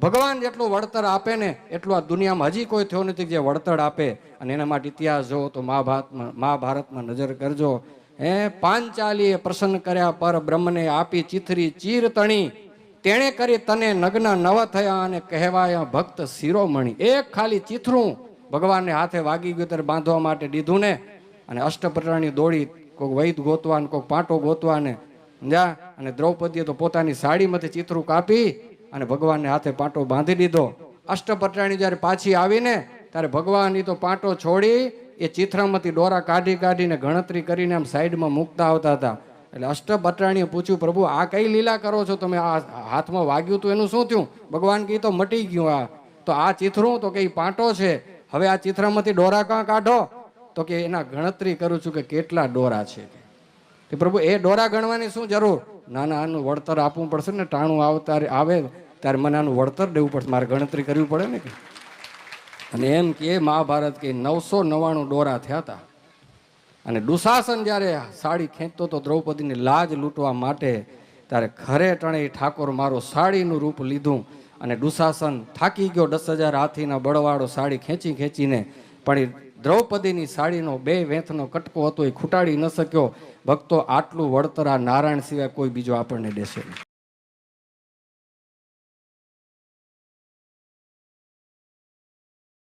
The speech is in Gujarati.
ભગવાન જેટલું વળતર આપે ને એટલું આ દુનિયામાં હજી કોઈ થયો નથી જે વળતર આપે. અને એના માટે ઇતિહાસ જો તો મહાભારતમાં નજર કરજો. પાંચાલીએ પ્રસન્ન કર્યા પર બ્રહ્મને આપી ચીથરી ચીર તણી, તેણે કરી તને નગ્ન નવ થયા અને કહેવાયા ભક્ત શિરોમણી. એક ખાલી ચીથરું ભગવાનને હાથે વાગી ગયું ત્યારે બાંધવા માટે દીધું ને, અને અષ્ટપ્રહરણી દોડી કોઈક વૈદ ગોતવા ને કોઈક પાટો ગોતવા ને જા, અને દ્રૌપદીએ તો પોતાની સાડીમાંથી ચીથરું કાપી અને ભગવાનને હાથે પાટો બાંધી દીધો. અષ્ટપ્રહરણી જ્યારે પાછી આવીને ત્યારે ભગવાન તો પાટો છોડી એ ચીથરામાંથી દોરા કાઢીને ગણતરી કરીને આમ સાઈડમાં મૂકતા આવતા હતા. એટલે અષ્ટપ્રહરણીએ પૂછ્યું, પ્રભુ આ કઈ લીલા કરો છો તમે? આ હાથમાં વાગ્યું હતું એનું શું થયું? ભગવાન કહે તો મટી ગયું. આ તો આ ચીથરું તો કે પાટો છે, હવે આ ચીથરામાંથી દોરા કાં કાઢો? તો કે એના ગણતરી કરું છું કે કેટલા દોરા છે. કે પ્રભુ એ દોરા ગણવાની શું જરૂર? ના ના, આનું વળતર આપવું પડશે ને, ટાણું આવે ત્યારે મને આનું વળતર દેવું પડશે, મારે ગણતરી કરવી પડે ને. અને એમ કે મહાભારત કે 999 દોરા થયા હતા. અને દુશાસન જ્યારે સાડી ખેંચતો તો દ્રૌપદીની લાજ લૂંટવા માટે, ત્યારે ખરે ટણે ઠાકોર મારો સાડીનું રૂપ લીધું. અને દુશાસન થાકી ગયો 10,000 હાથીના બળવાળો સાડી ખેંચીને, પણ દ્રૌપદીની સાડીનો 2 વેંથનો કટકો હતો એ ખૂટાડી ન શક્યો. ભક્તો, આટલું વળતર આ નારાયણ સિવાય કોઈ બીજો આપણને દેશે નહીં.